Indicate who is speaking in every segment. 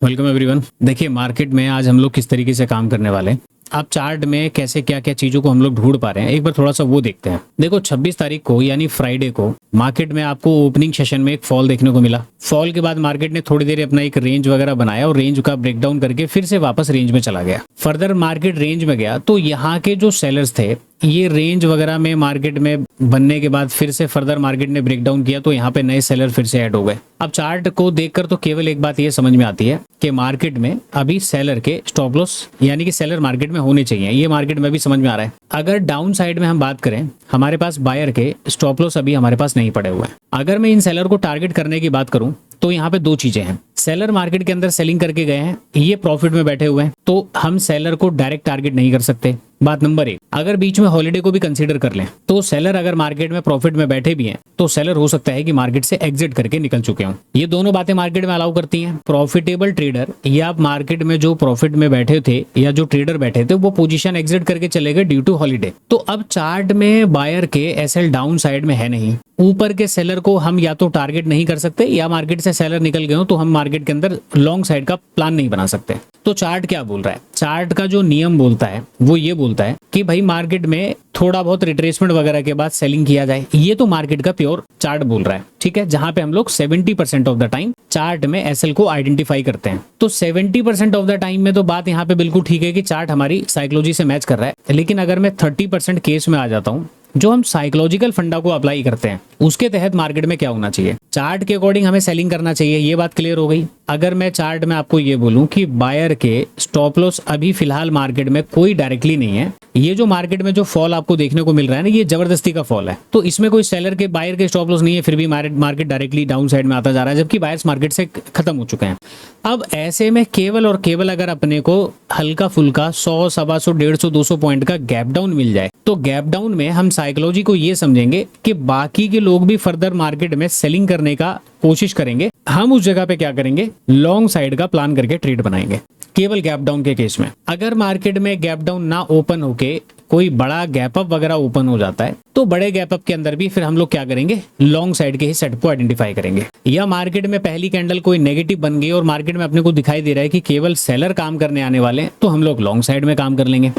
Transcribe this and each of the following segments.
Speaker 1: Welcome everyone. देखिए market में आज हम लोग किस तरीके से काम करने वाले हैं। आप चार्ट में कैसे क्या क्या चीजों को हम लोग ढूंढ पा रहे हैं, एक बार थोड़ा सा वो देखते हैं। देखो 26 तारीख को यानी फ्राइडे को मार्केट में आपको ओपनिंग सेशन में एक फॉल देखने को मिला। फॉल के बाद मार्केट ने थोड़ी देर अपना एक रेंज वगैरह बनाया और रेंज का ब्रेकडाउन करके फिर से वापस रेंज में चला गया। फर्दर मार्केट रेंज में गया तो यहाँ के जो सेलर्स थे ये रेंज वगैरह में मार्केट में बनने के बाद फिर से फर्दर मार्केट ने ब्रेकडाउन किया तो यहाँ पे नए सेलर फिर से ऐड हो गए। अब चार्ट को देखकर तो केवल एक बात ये समझ में आती है कि मार्केट में अभी सेलर के स्टॉप लॉस यानी कि सेलर मार्केट में होने चाहिए। ये मार्केट में भी समझ में आ रहा है। अगर डाउन साइड में हम बात करें, हमारे पास बायर के स्टॉप लॉस अभी हमारे पास नहीं पड़े हुए हैं। अगर मैं इन सेलर को टारगेट करने की बात करूं तो यहाँ पे दो चीजें हैं। सेलर मार्केट के अंदर सेलिंग करके गए हैं, ये प्रॉफिट में बैठे हुए हैं, तो हम सेलर को डायरेक्ट टारगेट नहीं कर सकते। बात नंबर एक, अगर बीच में हॉलीडे को भी कंसीडर कर लें तो सेलर अगर मार्केट में प्रॉफिट में बैठे भी हैं तो सेलर हो सकता है कि मार्केट से एग्जिट करके निकल चुके हों। ये दोनों बातें मार्केट में अलाउ करती हैं। प्रॉफिटेबल ट्रेडर या मार्केट में जो प्रॉफिट में बैठे थे या जो ट्रेडर बैठे थे वो पोजीशन एग्जिट करके चले गए ड्यू टू हॉलीडे। तो अब चार्ट में बायर के एसएल डाउन साइड में है नहीं, ऊपर के सेलर को हम या तो टारगेट नहीं कर सकते या मार्केट से सेलर निकल गए हो तो हम मार्केट के अंदर लॉन्ग साइड का प्लान नहीं बना सकते। तो चार्ट क्या बोल रहा है? चार्ट का जो नियम बोलता है वो ये बोलता है कि भाई मार्केट में थोड़ा बहुत रिट्रेसमेंट वगैरह के बाद सेलिंग किया जाए। ये तो मार्केट का प्योर चार्ट बोल रहा है, ठीक है, जहां पे हम लोग 70% ऑफ द टाइम चार्ट में एसएल को आइडेंटिफाई करते हैं। तो 70% ऑफ द टाइम में तो बात यहाँ पे बिल्कुल ठीक है कि चार्ट हमारी साइकोलॉजी से मैच कर रहा है। लेकिन अगर मैं 30% केस में आ जाता हूँ, जो हम साइकोलॉजिकल फंडा को अप्लाई करते हैं उसके तहत मार्केट में क्या होना चाहिए? चार्ट के अकॉर्डिंग हमें सेलिंग करना चाहिए। ये बात क्लियर हो गई। अगर मैं चार्ट में आपको ये बोलूं कि बायर के स्टॉप लॉस अभी फिलहाल मार्केट में कोई डायरेक्टली नहीं है, ये जो मार्केट में जो फॉल आपको देखने को मिल रहा है ना, ये जबरदस्ती का फॉल है। तो इसमें कोई सेलर के बायर के स्टॉप लॉस नहीं है, फिर भी मार्केट डायरेक्टली डाउन साइड में आता जा रहा है, जबकि बायर्स मार्केट से खत्म हो चुके हैं। अब ऐसे में केवल और केवल अगर अपने को हल्का फुल्का 100, 125, 150, 200 पॉइंट का गैप डाउन मिल जाए तो गैप डाउन में हम साइकोलॉजी को ये समझेंगे कि बाकी के लोग भी फर्दर मार्केट में सेलिंग करने का कोशिश करेंगे। हम उस जगह पे क्या करेंगे? लॉन्ग साइड का प्लान करके ट्रेड बनाएंगे। केवल गैप डाउन के केस में अगर मार्केट में गैप डाउन ना ओपन होके कोई बड़ा गैप अप वगैरह ओपन हो जाता है तो बड़े गैप अप के अंदर भी फिर हम लोग क्या करेंगे? लॉन्ग साइड के ही सेटअप को आइडेंटिफाई करेंगे। या मार्केट में पहली कैंडल कोई नेगेटिव बन गई और मार्केट में अपने को दिखाई दे रहा है कि केवल सेलर काम करने आने वाले हैं तो हम लोग लॉन्ग साइड में काम कर लेंगे।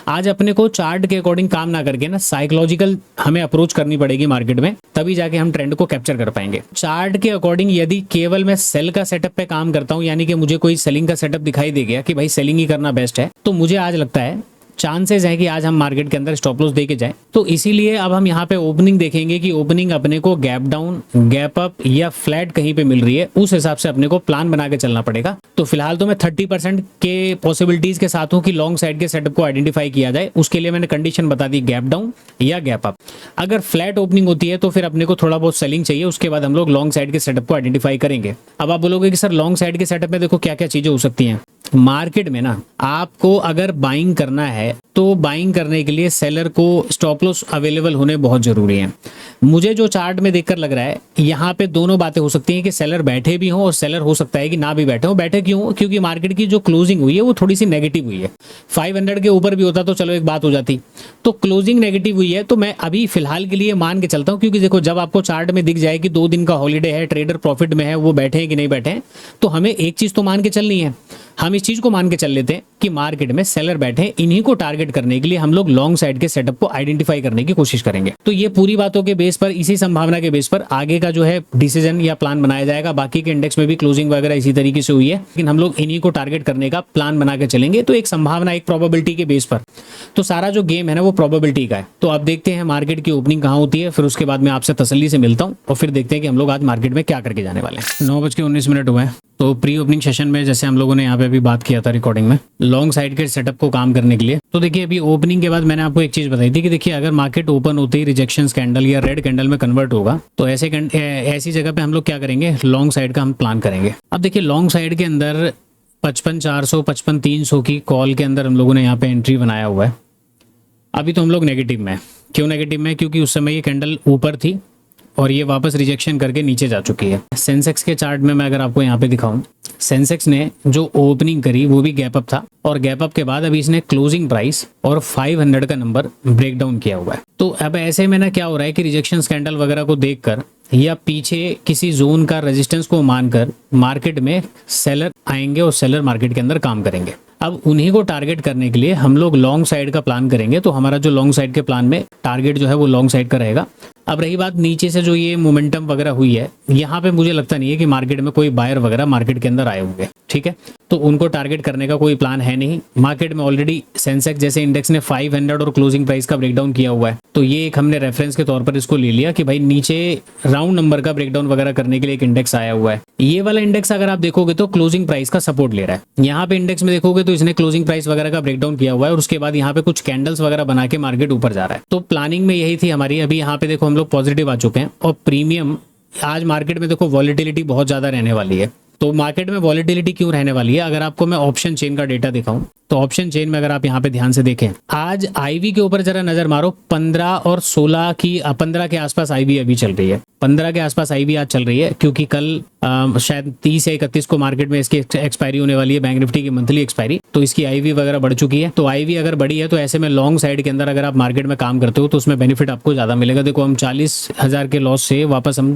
Speaker 1: आज अपने को चार्ट के अकॉर्डिंग काम ना करके ना साइकोलॉजिकल हमें अप्रोच करनी पड़ेगी मार्केट में, तभी जाके हम ट्रेंड को कैप्चर कर पाएंगे। चार्ट के अकॉर्डिंग यदि केवल मैं सेल का सेटअप पे काम करता हूं, यानी कि मुझे कोई सेलिंग का सेटअप दिखाई दे गया कि भाई सेलिंग ही करना बेस्ट है, तो मुझे आज लगता है चांसेस है कि आज हम मार्केट के अंदर स्टॉप लॉस देके जाए। तो इसीलिए अब हम यहाँ पे ओपनिंग देखेंगे कि ओपनिंग अपने को गैप डाउन, गैप अप या फ्लैट कहीं पे मिल रही है, उस हिसाब से अपने को प्लान बना के चलना पड़ेगा। तो फिलहाल तो मैं 30% के पॉसिबिलिटीज के साथ हूँ कि लॉन्ग साइड के सेटअप को आइडेंटिफाई किया जाए। उसके लिए मैंने कंडीशन बता दी, गैप डाउन या गैप अप। अगर फ्लैट ओपनिंग होती है तो फिर अपने को थोड़ा बहुत सेलिंग चाहिए, उसके बाद हम लोग लॉन्ग साइड के सेटअप को आइडेंटिफाई करेंगे। अब आप बोलोगे कि सर लॉन्ग साइड के सेटअप में देखो क्या क्या चीजें हो सकती हैं। मार्केट में ना आपको अगर बाइंग करना है तो बाइंग करने के लिए सेलर को स्टॉप लॉस अवेलेबल होने बहुत जरूरी है। मुझे जो चार्ट में देखकर लग रहा है यहाँ पे दोनों बातें हो सकती हैं कि सेलर बैठे भी हों और सेलर हो सकता है कि ना भी बैठे हो। बैठे क्यों? क्योंकि मार्केट की जो क्लोजिंग हुई है वो थोड़ी सी नेगेटिव हुई है। 500 के ऊपर भी होता तो चलो एक बात हो जाती, तो क्लोजिंग नेगेटिव हुई है। तो मैं अभी फिलहाल के लिए मान के चलता हूँ, क्योंकि देखो जब आपको चार्ट में दिख जाए कि 2 दिन का हॉलीडे है, ट्रेडर प्रॉफिट में है, वो बैठे हैं कि नहीं बैठे हैं, तो हमें एक चीज तो मान के चलनी है। हम इस चीज को मान के चल लेते हैं कि मार्केट में सेलर बैठे हैं, इन्हीं को टारगेट करने के लिए हम लोग लॉन्ग साइड के सेटअप को आइडेंटिफाई करने की कोशिश करेंगे। तो ये पूरी बातों के बेस पर, इसी संभावना के बेस पर आगे का जो है डिसीजन या प्लान बनाया जाएगा। बाकी के इंडेक्स में भी क्लोजिंग वगैरह इसी तरीके से हुई है, लेकिन हम लोग इन्हीं को टारगेट करने का प्लान बना के चलेंगे। तो एक संभावना, एक प्रोबेबिलिटी के बेस पर, तो सारा जो गेम है ना वो प्रोबेबिलिटी का है। तो आप देखते हैं मार्केट की ओपनिंग कहाँ होती है, फिर उसके बाद मैं आपसे तसल्ली से मिलता हूँ और फिर देखते हैं कि हम लोग आज मार्केट में क्या करके जाने वाले हैं। 9:19 हुए हैं। तो प्री ओपनिंग सेशन में जैसे हम लोगों ने यहाँ पे अभी बात किया था रिकॉर्डिंग में, लॉन्ग साइड के सेटअप को काम करने के लिए, तो देखिए अभी ओपनिंग के बाद मैंने आपको एक चीज बताई थी कि देखिए अगर मार्केट ओपन होते ही रिजेक्शन कैंडल या रेड कैंडल में कन्वर्ट होगा तो ऐसी जगह पे हम लोग क्या करेंगे? लॉन्ग साइड का हम प्लान करेंगे। अब देखिए लॉन्ग साइड के अंदर 55,400, 55,300 की कॉल के अंदर हम लोगों ने यहाँ पे एंट्री बनाया हुआ है। अभी तो हम लोग नेगेटिव में। क्यों नेगेटिव में? क्योंकि उस समय ये कैंडल ऊपर थी और ये वापस रिजेक्शन करके नीचे जा चुकी है। सेंसेक्स के चार्ट में मैं अगर आपको यहाँ पे दिखाऊं, सेंसेक्स ने जो ओपनिंग करी वो भी गैप अप था और गैप अप के बाद अभी इसने क्लोजिंग प्राइस और 500 का नंबर ब्रेक डाउन किया हुआ है। तो अब ऐसे में ना क्या हो रहा है कि रिजेक्शन स्कैंडल वगैरह को देखकर या पीछे किसी जोन का रेजिस्टेंस को मानकर मार्केट में सेलर आएंगे और सेलर मार्केट के अंदर काम करेंगे। अब उन्हीं को टारगेट करने के लिए हम लोग लॉन्ग साइड का प्लान करेंगे। तो हमारा जो लॉन्ग साइड के प्लान में टारगेट जो है वो लॉन्ग साइड का रहेगा। अब रही बात नीचे से जो ये मोमेंटम वगैरह हुई है, यहाँ पे मुझे लगता नहीं है कि मार्केट में कोई बायर वगैरह मार्केट के अंदर आए होंगे, ठीक है। तो उनको टारगेट करने का कोई प्लान है नहीं। मार्केट में ऑलरेडी सेंसेक्स जैसे इंडेक्स ने 500 और क्लोजिंग प्राइस का ब्रेकडाउन किया हुआ है। तो ये एक हमने रेफरेंस के तौर पर इसको ले लिया कि भाई नीचे राउंड नंबर का ब्रेकडाउन वगैरह करने के लिए एक इंडेक्स आया हुआ है। ये वाला इंडेक्स अगर आप देखोगे तो क्लोजिंग प्राइस का सपोर्ट ले रहा है। यहाँ पे इंडेक्स में देखोगे तो इसने क्लोजिंग प्राइस वगैरह का ब्रेकडाउन किया हुआ है और उसके बाद यहाँ पे कुछ कैंडल्स वगैरह बना के मार्केट ऊपर जा रहा है। तो प्लानिंग में यही थी हमारी। अभी यहाँ पे देखो हम लोग पॉजिटिव आ चुके हैं और प्रीमियम आज मार्केट में देखो वॉलेटिलिटी बहुत ज्यादा रहने वाली है। तो मार्केट में वॉलेटिलिटी क्यों रहने वाली है, अगर आपको मैं ऑप्शन चेन का डेटा दिखाऊं तो ऑप्शन चेन में अगर आप यहाँ पे ध्यान से देखें, आज आईवी के ऊपर जरा नजर मारो, 15 और 16 की 15 के आसपास आईवी अभी चल रही है। 15 के आसपास आईवी आज चल रही है क्योंकि कल शायद 30 या 31 को मार्केट में इसकी एक्सपायरी होने वाली है, बैंक निफ्टी की मंथली एक्सपायरी। तो इसकी आईवी वगैरह बढ़ चुकी है। तो आईवी अगर बढ़ी है तो ऐसे में लॉन्ग साइड के अंदर अगर आप मार्केट में काम करते हो तो उसमें बेनिफिट आपको ज्यादा मिलेगा। देखो हम 40,000 के लॉस से वापस हम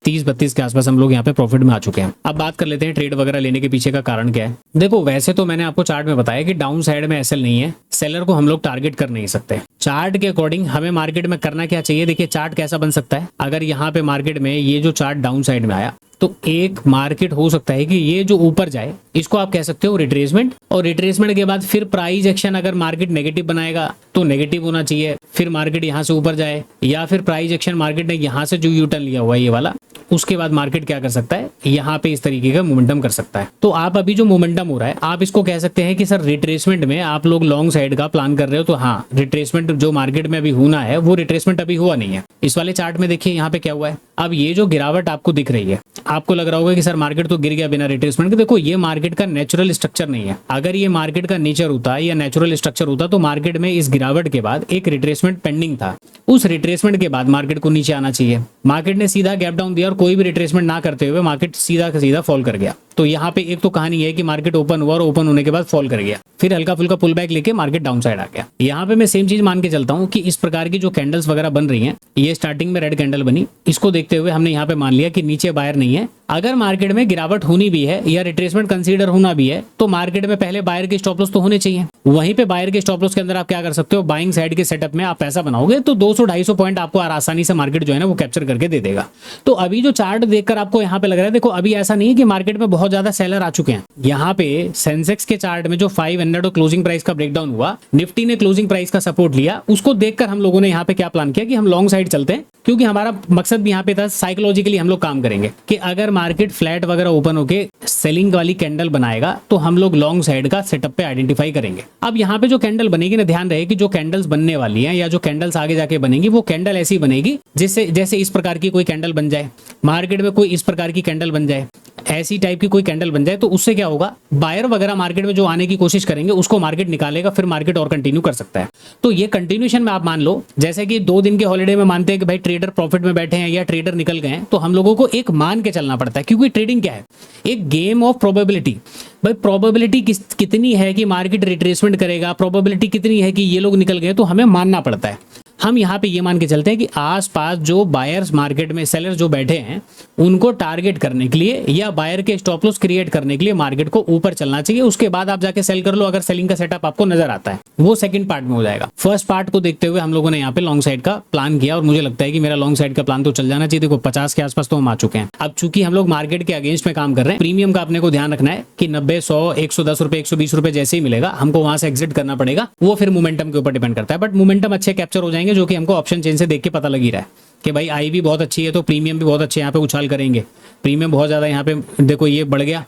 Speaker 1: 30-32 के आसपास हम लोग यहाँ पे प्रॉफिट में आ चुके हैं। अब बात कर लेते हैं ट्रेड वगैरह लेने के पीछे का कारण क्या है। देखो वैसे तो मैंने आपको चार्ट में बताया कि डाउन साइड में एसएल नहीं है, सेलर को हम लोग टारगेट कर नहीं सकते। चार्ट के अकॉर्डिंग हमें मार्केट में करना क्या चाहिए, देखिए चार्ट कैसा बन सकता है। अगर यहाँ पे मार्केट में ये जो चार्ट डाउन साइड में आया तो एक मार्केट हो सकता है कि ये जो ऊपर जाए इसको आप कह सकते हो रिट्रेसमेंट, और रिट्रेसमेंट के बाद फिर प्राइस एक्शन अगर मार्केट नेगेटिव बनाएगा तो नेगेटिव होना चाहिए, फिर मार्केट यहाँ से ऊपर जाए, या फिर प्राइस एक्शन मार्केट ने यहाँ से जो यू टर्न लिया हुआ है ये वाला, उसके बाद मार्केट क्या कर सकता है, यहाँ पे इस तरीके का मोमेंटम कर सकता है। तो आप अभी जो मोमेंटम हो रहा है आप इसको कह सकते हैं कि सर रिट्रेसमेंट में आप लोग लॉन्ग साइड का प्लान कर रहे हो। तो हाँ, रिट्रेसमेंट जो मार्केट में अभी होना है वो रिट्रेसमेंट अभी हुआ नहीं है। इस वाले चार्ट में देखिए यहाँ पे क्या हुआ है। अब ये जो गिरावट आपको दिख रही है, आपको लग रहा होगा कि सर मार्केट तो गिर गया बिना रिट्रेसमेंट के। देखो ये मार्केट का नेचुरल स्ट्रक्चर नहीं है। अगर ये मार्केट का नेचर होता या नेचुरल स्ट्रक्चर होता तो मार्केट में इस गिरावट के बाद एक रिट्रेसमेंट पेंडिंग था, उस रिट्रेसमेंट के बाद मार्केट को नीचे आना चाहिए। मार्केट ने सीधा गैप डाउन दिया और कोई भी रिट्रेसमेंट ना करते हुए मार्केट सीधा का सीधा फॉल कर गया। तो यहाँ पे एक तो कहानी है कि मार्केट ओपन हुआ और ओपन होने के बाद फॉल कर गया, फिर हल्का फुल्का पुल बैक लेके मार्केट डाउन साइड आ गया। यहाँ पे मैं सेम चीज मान के चलता हूँ कि इस प्रकार की जो कैंडल्स वगैरह बन रही हैं, ये स्टार्टिंग में रेड कैंडल बनी, इसको देखते हुए हमने यहाँ पे मान लिया कि नीचे बायर नहीं है। अगर मार्केट में गिरावट होनी भी है या रिट्रेसमेंट कंसीडर होना भी है तो मार्केट में पहले बायर के स्टॉप लॉस तो होने चाहिए। वहीं पे बायर के स्टॉप लॉस के अंदर आप क्या कर सकते हो, बाइंग साइड के सेटअप में आप पैसा बनाओगे तो 200-250 पॉइंट आपको आसानी से मार्केट जो है ना वो कैप्चर करके दे देगा। तो अभी जो चार्ट देखकर आपको यहाँ पे लग रहा है, देखो अभी ऐसा नहीं है कि मार्केट में बहुत ज्यादा सेलर आ चुके हैं। यहाँ पे सेंसेक्स के चार्ट में जो 500 और क्लोजिंग प्राइस का ब्रेकडाउन हुआ, निफ्टी ने क्लोजिंग प्राइस का सपोर्ट लिया, उसको देखकर हम लोगों ने यहाँ पे क्या प्लान किया कि हम लॉन्ग साइड चलते हैं, क्योंकि हमारा मकसद भी यहाँ पे था साइकोलॉजिकली हम लोग काम करेंगे कि अगर मार्केट फ्लैट वगैरह ओपन होके सेलिंग वाली कैंडल बनाएगा तो हम लोग लॉन्ग साइड का सेटअप पे आइडेंटिफाई करेंगे। अब यहाँ पे जो कैंडल बनेगी ना, ध्यान रहे कि जो कैंडल्स बनने वाली हैं या जो कैंडल्स आगे जाके बनेगी वो कैंडल ऐसी बनेगी जिससे जैसे इस प्रकार की कोई कैंडल बन जाए, मार्केट में कोई इस प्रकार की कैंडल बन जाए, ऐसी टाइप की कोई कैंडल बन जाए, तो उससे क्या होगा, बायर वगैरह मार्केट में जो आने की कोशिश करेंगे उसको मार्केट निकालेगा, फिर मार्केट और कंटिन्यू कर सकता है। तो ये कंटिन्यूएशन में आप मान लो, जैसे कि 2 दिन के हॉलीडे में मानते हैं कि भाई ट्रेडर प्रॉफिट में बैठे हैं या ट्रेडर निकल गए हैं, तो हम लोगों को एक मान के चलना पड़ता है, क्योंकि ट्रेडिंग क्या है, एक गेम ऑफ प्रोबेबिलिटी। भाई प्रोबेबिलिटी कितनी है कि मार्केट रिट्रेसमेंट करेगा, प्रोबेबिलिटी कितनी है कि ये लोग निकल गए, तो हमें मानना पड़ता है। हम यहाँ पे ये मान के चलते हैं कि आसपास जो बायर्स मार्केट में सेलर जो बैठे हैं उनको टारगेट करने के लिए या बायर के स्टॉप लॉस क्रिएट करने के लिए मार्केट को ऊपर चलना चाहिए। उसके बाद आप जाके सेल कर लो, अगर सेलिंग का सेटअप आपको नजर आता है। वो सेकंड पार्ट में हो जाएगा। फर्स्ट पार्ट को देखते हुए हम लोगों ने यहाँ पे लॉन्ग साइड का प्लान किया और मुझे लगता है कि मेरा लॉन्ग साइड का प्लान तो चल जाना चाहिए। देखो 50 के आसपास तो हम आ चुके हैं। अब चूंकि हम लोग मार्केट के अगेंस्ट में काम कर रहे हैं, प्रीमियम का अपने को ध्यान रखना है कि 90, 100, 110 रुपए, 120 रुपए जैसे ही मिलेगा हमको वहां से एग्जिट करना पड़ेगा। वो फिर मोमेंटम के ऊपर डिपेंड करता है, बट मोमेंटम अच्छे कैप्चर हो जाएंगे, जो कि हमको ऑप्शन चेन से देख के पता लग ही रहा है कि भाई आई भी बहुत अच्छी है तो प्रीमियम भी बहुत अच्छे यहाँ पे उछाल करेंगे। प्रीमियम बहुत ज्यादा यहाँ पे देखो ये बढ़ गया,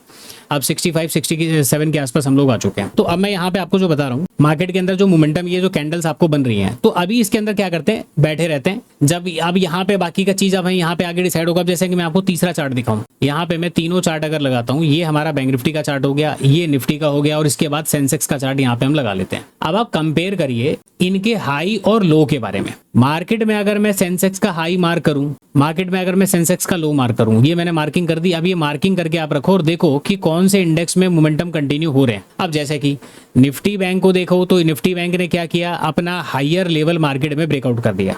Speaker 1: अब 65-67 के आसपास हम लोग आ चुके हैं। तो अब मैं यहाँ पे आपको जो बता रहा हूँ, मार्केट के अंदर जो मोमेंटम, ये जो कैंडल्स आपको बन रही हैं, तो अभी इसके अंदर क्या करते हैं, बैठे रहते हैं। जब अब यहाँ पे बाकी का चीज अब यहाँ पे आगे डिसाइड होगा। अब जैसे कि मैं आपको तीसरा चार्ट दिखाऊं, यहाँ पे मैं तीनों चार्ट अगर लगाता हूँ, ये हमारा बैंक निफ्टी का चार्ट हो गया, ये निफ्टी का हो गया, और इसके बाद सेंसेक्स का चार्ट यहाँ पे हम लगा लेते हैं। अब आप कंपेयर करिए इनके हाई और लो के बारे में। मार्केट में अगर मैं सेंसेक्स का हाई हाई मार्क करूं, मार्केट में अगर मैं सेंसेक्स का लो मार्क करूं, ये मैंने मार्किंग कर दी। अब ये मार्किंग करके आप रखो और देखो कि कौन से इंडेक्स में मोमेंटम कंटिन्यू हो रहे हैं। अब जैसे कि निफ्टी बैंक को देखो तो निफ्टी बैंक ने क्या किया, अपना हायर लेवल मार्केट में ब्रेकआउट कर दिया।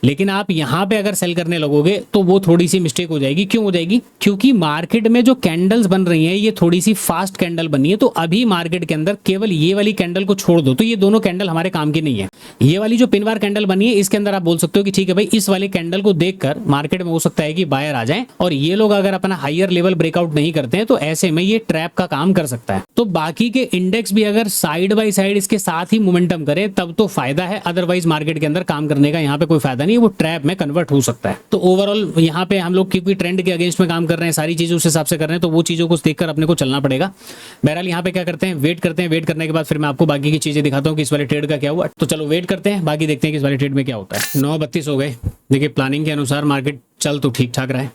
Speaker 1: लेकिन आप यहां पे अगर सेल करने लगोगे तो वो थोड़ी सी मिस्टेक हो जाएगी। क्यों हो जाएगी? क्योंकि मार्केट में जो कैंडल्स बन रही हैं ये थोड़ी सी फास्ट कैंडल बनी है। तो अभी मार्केट के अंदर केवल ये वाली कैंडल को छोड़ दो, तो ये दोनों कैंडल हमारे काम की नहीं है। ये वाली जो पिन बार कैंडल बनी है इसके अंदर आप बोल सकते हो कि ठीक है भाई, इस वाली कैंडल को देखकर मार्केट में हो सकता है कि बायर आ जाए, और ये लोग अगर अपना हायर लेवल ब्रेकआउट नहीं करते हैं तो ऐसे में ये ट्रैप का काम कर सकता है। तो बाकी के इंडेक्स भी अगर साइड बाय साइड इसके साथ ही मोमेंटम करे तब तो फायदा है, अदरवाइज मार्केट के अंदर काम करने का यहाँ पे कोई फायदा नहीं है, वो ट्रैप में कन्वर्ट हो सकता है। तो ओवरऑल यहाँ पे हम लोग क्योंकि ट्रेंड के अगेंस्ट में काम कर रहे हैं, सारी चीजें उस हिसाब से कर रहे हैं, तो वो चीजों को देखकर अपने को चलना पड़ेगा। बहरहाल यहाँ पे क्या करते हैं, वेट करते हैं। वेट करने के बाद फिर मैं आपको बाकी की चीजें दिखाता हूँ कि इस वाले ट्रेड का क्या हुआ। तो चलो वेट करते हैं, बाकी देखते हैं कि इस वाले ट्रेड में क्या होता है। 9:32 हो गए। देखिए प्लानिंग के अनुसार मार्केट चल तो ठीक ठाक रहा है,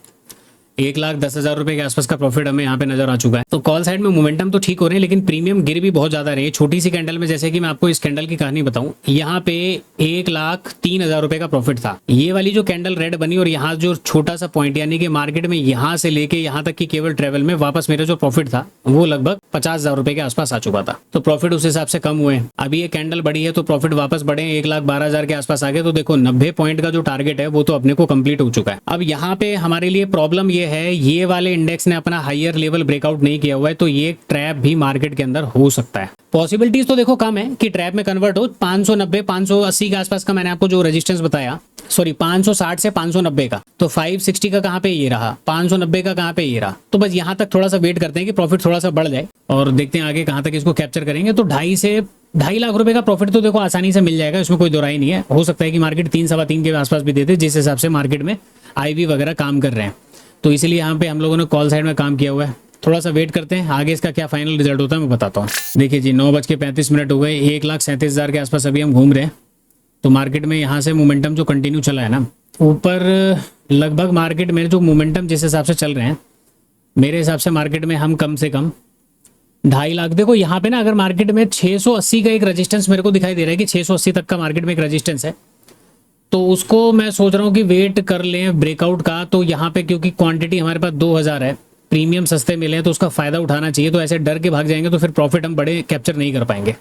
Speaker 1: 1,10,000 रुपए के आसपास का प्रॉफिट हमें यहाँ पे नजर आ चुका है। तो कॉल साइड में मोमेंटम तो ठीक हो रहे हैं, लेकिन प्रीमियम गिर भी बहुत ज्यादा रहे हैं। छोटी सी कैंडल में, जैसे कि मैं आपको इस कैंडल की कहानी बताऊं, यहाँ पे 1,03,000 रुपए का प्रॉफिट था। ये वाली जो कैंडल रेड बनी और यहाँ जो छोटा सा पॉइंट, यानी कि मार्केट में यहाँ से लेके यहाँ तक की केवल ट्रेवल में वापस मेरा जो प्रॉफिट था वो लगभग 50,000 रुपए के आसपास आ चुका था। तो प्रॉफिट उस हिसाब से कम हुए। अभी ये कैंडल बढ़ी है तो प्रॉफिट वापस बढ़े, 1,12,000 के आसपास आ गए। तो देखो 90 पॉइंट का जो टारगेट है वो तो अपने को कंप्लीट हो चुका है। अब यहाँ पे हमारे लिए प्रॉब्लम ये है, ये वाले इंडेक्स ने अपना हायर लेवल ब्रेकआउट नहीं किया हुआ है, तो ये ट्रैप भी मार्केट के अंदर हो सकता है। पॉसिबिलिटीज तो देखो कम है कि ट्रैप में कन्वर्ट हो। 590 580 के आसपास का मैंने आपको जो रेजिस्टेंस बताया, सॉरी 560 से 590 का, तो 560 का कहां पे ये रहा, 590 का कहां पे ये रहा। तो बस यहां तक थोड़ा सा वेट करते हैं कि प्रॉफिट थोड़ा सा बढ़ जाए और देखते हैं आगे कहां तक इसको कैप्चर करेंगे। तो 2.5 से 2.5 लाख रुपए का प्रॉफिट तो देखो आसानी से मिल जाएगा, इसमें कोई दो राय नहीं है। हो सकता है कि मार्केट 3 सवा 3 के आसपास भी देते, जिस हिसाब से मार्केट में आईवी वगैरह काम कर रहे हैं। तो इसीलिए यहाँ पे हम लोगों ने कॉल साइड में काम किया हुआ है। थोड़ा सा वेट करते हैं, आगे इसका क्या फाइनल रिजल्ट होता है मैं बताता हूँ। देखिए जी 9:35 हो गए, 1,37,000 के आसपास अभी हम घूम रहे हैं। तो मार्केट में यहाँ से मोमेंटम जो कंटिन्यू चला है ना ऊपर, लगभग मार्केट में जो मोमेंटम जिस हिसाब से चल रहे हैं, मेरे हिसाब से मार्केट में हम कम से कम 2.5 लाख, देखो यहाँ पे ना अगर मार्केट में 680 का एक रजिस्टेंस मेरे को दिखाई दे रहा है कि 680 तक का मार्केट में एक रजिस्टेंस है, तो उसको मैं सोच रहा हूँ कि वेट कर लें ब्रेकआउट का। तो यहाँ पे क्योंकि क्वांटिटी हमारे पास 2,000 है, प्रीमियम सस्ते मिले हैं, तो उसका फायदा उठाना चाहिए। तो ऐसे डर के भाग जाएंगे तो फिर प्रॉफिट हम बड़े कैप्चर नहीं कर पाएंगे।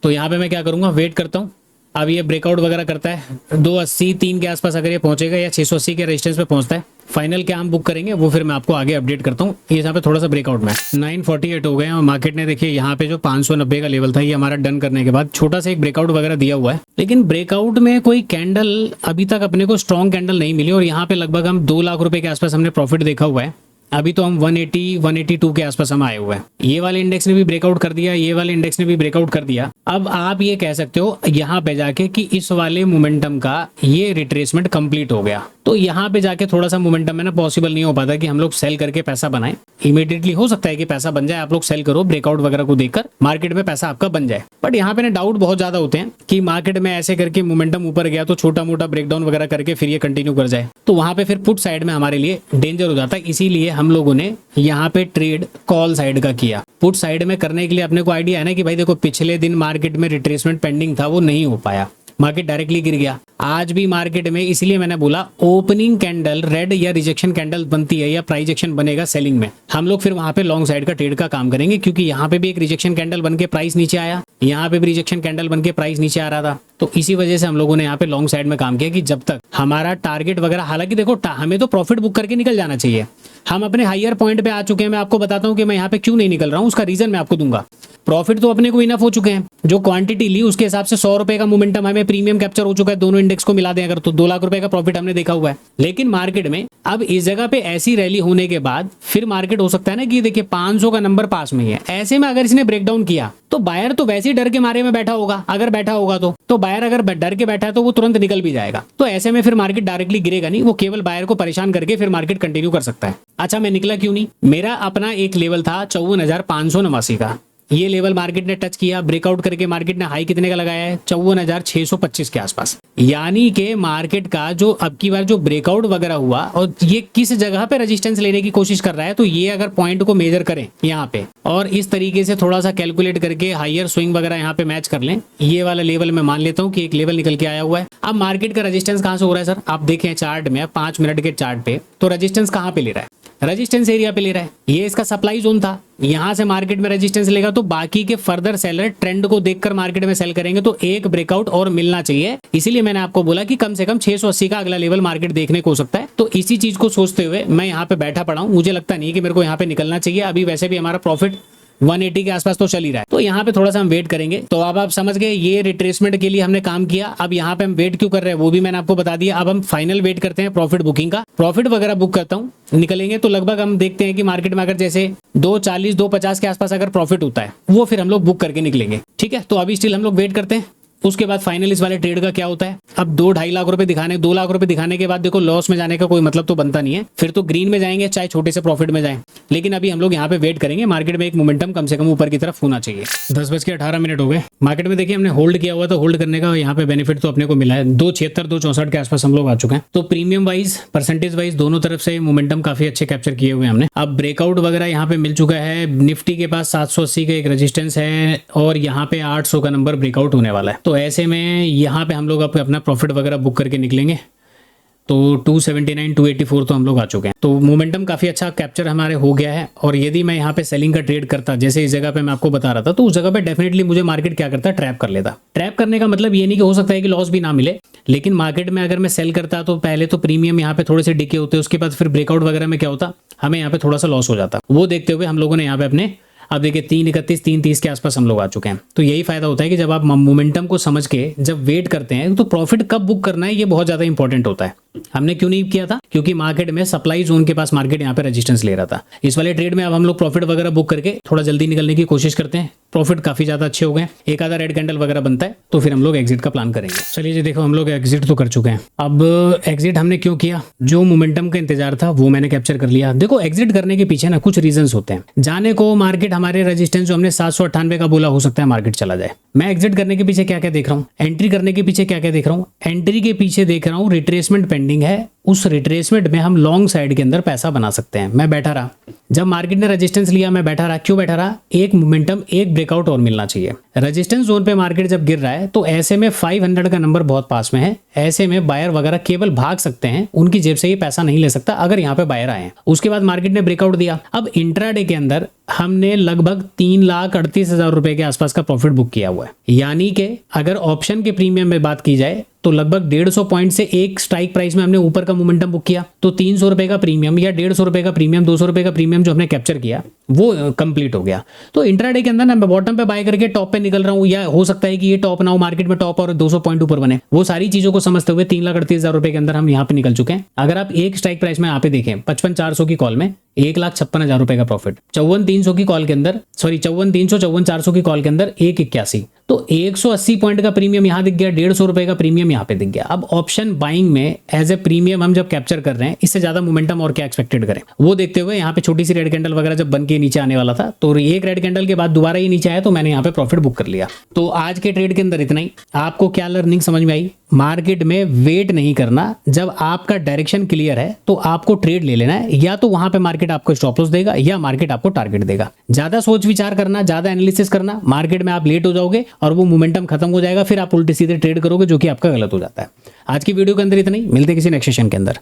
Speaker 1: तो यहाँ पे मैं क्या करूँगा, वेट करता हूँ। अब ये ब्रेकआउट वगैरह करता है 280 3 के आसपास अगर ये पहुंचेगा या 680 के रेजिस्टेंस पे पहुंचता है, फाइनल क्या हम बुक करेंगे वो फिर मैं आपको आगे अपडेट करता हूँ। ये यहाँ पे थोड़ा सा ब्रेकआउट में 948 हो गए और मार्केट ने देखिए यहाँ पे जो 590 का लेवल था ये हमारा डन करने के बाद छोटा सा एक ब्रेकआउट वगैरह दिया हुआ है, लेकिन ब्रेकआउट में कोई कैंडल अभी तक अपने को स्ट्रॉन्ग कैंडल नहीं मिली। और यहाँ पे लगभग हम 2 लाख रुपए के आसपास हमने प्रॉफिट देखा हुआ है। अभी तो हम 180 182 के आसपास हम आए हुए हैं। ये वाले इंडेक्स ने भी ब्रेकआउट कर दिया, ये वाले इंडेक्स ने भी ब्रेकआउट कर दिया। अब आप ये कह सकते हो यहाँ पे जाके कि इस वाले मोमेंटम का ये रिट्रेसमेंट कंप्लीट हो गया। तो यहाँ पे जाके थोड़ा सा मोमेंटम है ना पॉसिबल नहीं हो पाता कि हम लोग सेल करके पैसा बनाएं। इमीडिएटली हो सकता है कि पैसा बन जाए, आप लोग सेल करो ब्रेकआउट वगैरह को देखकर मार्केट में पैसा आपका बन जाए। बट यहाँ पे ना डाउट बहुत ज्यादा होते हैं कि मार्केट में ऐसे करके मोमेंटम ऊपर गया तो छोटा मोटा ब्रेकडाउन वगैरह करके फिर ये कंटिन्यू कर जाए, तो वहां पे फिर पुट साइड में हमारे लिए डेंजर हो जाता है। इसीलिए हम लोगों ने यहाँ पे ट्रेड कॉल साइड का किया। पुट साइड में करने के लिए अपने को आइडिया है ना कि भाई देखो पिछले दिन मार्केट में रिट्रेसमेंट पेंडिंग था, वो नहीं हो पाया, मार्केट डायरेक्टली गिर गया। आज भी मार्केट में, इसलिए मैंने बोला ओपनिंग कैंडल रेड या रिजेक्शन कैंडल बनती है या प्राइस एक्शन बनेगा सेलिंग में, हम लोग फिर वहां पे लॉन्ग साइड का ट्रेड का काम करेंगे। क्योंकि यहाँ पे भी एक रिजेक्शन कैंडल बन के प्राइस नीचे आया, यहाँ पे भी रिजेक्शन कैंडल बन के प्राइस नीचे आ रहा था। तो इसी वजह से हम लोगों ने यहाँ पे लॉन्ग साइड में काम किया कि जब तक हमारा टारगेट वगैरह, हालांकि देखो हमें तो प्रॉफिट बुक करके निकल जाना चाहिए। हम अपने हायर पॉइंट पे आ चुके हैं। मैं आपको बताता हूँ कि मैं यहाँ पे क्यों नहीं निकल रहा हूँ, उसका रीजन मैं आपको दूंगा। प्रॉफिट तो अपने को इनफ हो चुके हैं, जो क्वांटिटी ली उसके हिसाब से 100 रुपए का मोमेंटम हमें प्रीमियम कैप्चर हो चुका है। दोनों इंडेक्स को मिला दें अगर तो 2 लाख रुपए का प्रॉफिट हमने देखा हुआ है। लेकिन मार्केट में अब इस जगह पे ऐसी रैली होने के बाद फिर मार्केट हो सकता है ना कि देखिए 500 का नंबर पास में ही है, ऐसे में अगर इसने ब्रेकडाउन किया तो बायर तो वैसे ही डर के मारे में बैठा होगा। अगर बैठा होगा तो बायर अगर डर के बैठा है तो वो तुरंत निकल भी जाएगा। तो ऐसे में फिर मार्केट डायरेक्टली गिरेगा नहीं, वो केवल बायर को परेशान करके फिर मार्केट कंटिन्यू कर सकता है। अच्छा मैं निकला क्यों नहीं, मेरा अपना एक लेवल था 54,589 का, ये लेवल मार्केट ने टच किया, ब्रेकआउट करके मार्केट ने हाई कितने का लगाया है, 54,625 के आसपास। यानी कि मार्केट का जो अब की बार जो ब्रेकआउट वगैरह हुआ और ये किस जगह पे रेजिस्टेंस लेने की कोशिश कर रहा है, तो ये अगर पॉइंट को मेजर करें यहाँ पे और इस तरीके से थोड़ा सा कैलकुलेट करके हायर स्विंग वगैरह यहाँ पे मैच कर लें, ये वाला लेवल मैं मान लेता हूँ कि एक लेवल निकल के आया हुआ है। अब मार्केट का रेजिस्टेंस कहाँ से हो रहा है सर, आप देखें चार्ट में 5 मिनट के चार्ट पे, तो रेजिस्टेंस कहाँ पे ले रहा है, रेजिस्टेंस एरिया पे ले रहा है। ये इसका सप्लाई जोन था, यहां से मार्केट में रेजिस्टेंस लेगा तो बाकी के फर्दर सेलर ट्रेंड को देखकर मार्केट में सेल करेंगे, तो एक ब्रेकआउट और मिलना चाहिए। इसीलिए मैंने आपको बोला कि कम से कम 680 का अगला लेवल मार्केट देखने को हो सकता है। तो इसी चीज को सोचते हुए मैं यहाँ पे बैठा पड़ा हूं, मुझे लगता नहीं कि मेरे को यहाँ पे निकलना चाहिए। अभी वैसे भी हमारा प्रॉफिट 180 के आसपास तो चल ही रहा है, तो यहाँ पे थोड़ा सा हम वेट करेंगे। तो अब आप समझ गए ये रिट्रेसमेंट के लिए हमने काम किया। अब यहाँ पे हम वेट क्यों कर रहे हैं वो भी मैंने आपको बता दिया। अब हम फाइनल वेट करते हैं प्रॉफिट बुकिंग का। प्रॉफिट वगैरह बुक करता हूँ, निकलेंगे तो लगभग हम देखते हैं कि मार्केट में अगर जैसे 240 250 के आसपास अगर प्रॉफिट होता है, वो फिर हम लोग बुक करके निकलेंगे। ठीक है, तो अभी स्टिल हम लोग वेट करते हैं। उसके बाद फाइनल इस वाले ट्रेड का क्या होता है। अब 2-2.5 लाख रुपए दिखाने, 2 लाख रुपए दिखाने के बाद देखो लॉस में जाने का कोई मतलब तो बनता नहीं है, फिर तो ग्रीन में जाएंगे चाहे छोटे से प्रॉफिट में जाएं। लेकिन अभी हम लोग यहाँ पे वेट करेंगे, मार्केट में एक मोमेंटम कम से कम ऊपर की तरफ होना चाहिए। 10:18 हो गए मार्केट में, देखिए हमने होल्ड किया हुआ, तो होल्ड करने का यहाँ पे बेनिफिट तो अपने को मिला है। 276 264 के आसपास हम लोग आ चुके हैं। तो प्रीमियम वाइज परसेंटेज वाइज दोनों तरफ से मोमेंटम काफी अच्छे कैप्चर किए हुए हमने। अब ब्रेकआउट वगैरह यहाँ पे मिल चुका है। निफ्टी के पास 780 का एक रेजिस्टेंस है और यहाँ पे 800 का नंबर ब्रेकआउट होने वाला है। तो ऐसे में यहाँ पे हम लोग अपना प्रॉफिट वगैरह बुक करके निकलेंगे। तो 279 284 तो हम लोग आ चुके हैं। तो मोमेंटम काफ़ी अच्छा कैप्चर हमारे हो गया है। और यदि मैं यहाँ पे सेलिंग का ट्रेड करता, जैसे इस जगह पे मैं आपको बता रहा था, तो उस जगह पे डेफिनेटली मुझे मार्केट क्या करता, ट्रैप कर लेता। ट्रैप करने का मतलब ये नहीं कि हो सकता है कि लॉस भी ना मिले, लेकिन मार्केट में अगर मैं सेल करता तो पहले तो प्रीमियम यहाँ पे थोड़े से डिके होते, उसके बाद फिर ब्रेकआउट वगैरह में क्या होता, हमें यहाँ पे थोड़ा सा लॉस हो जाता। वो देखते हुए हम लोगों ने यहाँ पे अपने, अब देखिए 331 330 के आसपास हम लोग आ चुके हैं। तो यही फायदा होता है कि जब आप मोमेंटम को समझ के जब वेट करते हैं, तो प्रॉफिट कब बुक करना है ये बहुत ज्यादा इंपॉर्टेंट होता है। हमने क्यों नहीं किया था, क्योंकि मार्केट में सप्लाई जोन के पास मार्केट यहाँ पे रेजिस्टेंस ले रहा था। इस वाले ट्रेड में अब हम लोग प्रॉफिट वगैरह बुक करके थोड़ा जल्दी निकलने की कोशिश करते हैं। प्रॉफिट काफी ज्यादा अच्छे हो गए, एक आधा रेड कैंडल वगैरह बनता है तो फिर हम लोग एग्जिट का प्लान करेंगे। चलिए जी, देखो हम लोग एग्जिट तो कर चुके हैं। अब एग्जिट हमने क्यों किया, जो मोमेंटम का इंतजार था वो मैंने कैप्चर कर लिया। देखो एग्जिट करने के पीछे ना कुछ रीजंस होते हैं। जाने को मार्केट हमारे रेजिस्टेंस जो हमने 798 का बोला, हो सकता है मार्केट चला जाए। मैं एग्जिट करने के पीछे क्या क्या देख रहा हूँ, एंट्री करने के पीछे क्या क्या देख रहा हूँ। एंट्री के पीछे देख रहा हूँ रिट्रेसमेंट पेंडिंग है, उस रिट्रेसमेंट में हम लॉन्ग साइड के अंदर पैसा बना सकते हैं। मैं बैठा रहा, जब मार्केट ने रेजिस्टेंस लिया मैं बैठा रहा। क्यों बैठा रहा, एक मोमेंटम, एक ब्रेकआउट और मिलना चाहिए। रेजिस्टेंस जोन पे मार्केट जब गिर रहा है तो ऐसे में 500 का नंबर बहुत पास में है, ऐसे में बायर वगैरह केवल भाग सकते हैं, उनकी जेब से ये पैसा नहीं ले सकता अगर यहाँ पे बायर आए हैं। उसके बाद मार्केट ने ब्रेकआउट दिया। अब इंट्राडे के अंदर हमने लगभग 3,38,000 रुपए के आसपास का प्रॉफिट बुक किया हुआ है। यानी कि अगर ऑप्शन के प्रीमियम में बात की जाए तो लगभग 150 पॉइंट से एक स्ट्राइक प्राइस में हमने ऊपर का मोमेंटम बुक किया, तो 300 रुपए का प्रीमियम या 150 रुपए का प्रीमियम, 200 रुपए का प्रीमियम जो हमने कैप्चर किया वो कंप्लीट हो गया। तो इंट्राडे के अंदर ना मैं बॉटम पे बाय करके टॉप पे निकल रहा हूँ, या हो सकता है कि ये टॉप ना हो, मार्केट में टॉप और 200 पॉइंट ऊपर बने। वो सारी चीजों को समझते हुए 3,38,000 रुपए के अंदर हम यहाँ पे निकल चुके हैं। अगर आप एक स्ट्राइक प्राइस में यहाँ पे देखें 55,400 की कॉल में 1,56,000 रुपए का प्रॉफिट, 54,300 की कॉल के अंदर, सॉरी 54,300 54,400 की कॉल के अंदर 1,81, तो 180 पॉइंट का प्रीमियम यहाँ दिख गया, 150 रुपए का प्रीमियम यहाँ पे दिख गया। अब ऑप्शन बाइंग में एज ए प्रीमियम हम जब कैप्चर कर रहे हैं, इससे ज्यादा मोमेंटम और क्या एक्सपेक्टेड करें। वो देखते हुए यहाँ पे छोटी सी रेड कैंडल वगैरह जब बन के नीचे आने वाला था, तो एक रेड कैंडल के बाद दोबारा ये नीचे आया तो मैंने यहाँ पे प्रॉफिट बुक कर लिया। तो आज के ट्रेड के अंदर इतना ही। आपको क्या लर्निंग समझ में आई, मार्केट में वेट नहीं करना, जब आपका डायरेक्शन क्लियर है तो आपको ट्रेड ले लेना है, या तो वहां पे मार्केट आपको स्टॉप लॉस देगा या मार्केट आपको टारगेट देगा। ज्यादा सोच विचार करना, ज्यादा एनालिसिस करना, मार्केट में आप लेट हो जाओगे और वो मोमेंटम खत्म हो जाएगा, फिर आप उल्टे सीधे ट्रेड करोगे जो कि आपका गलत हो जाता है। आज की वीडियो के अंदर इतना ही, मिलते हैं किसी नेक्स्ट सेशन के अंदर।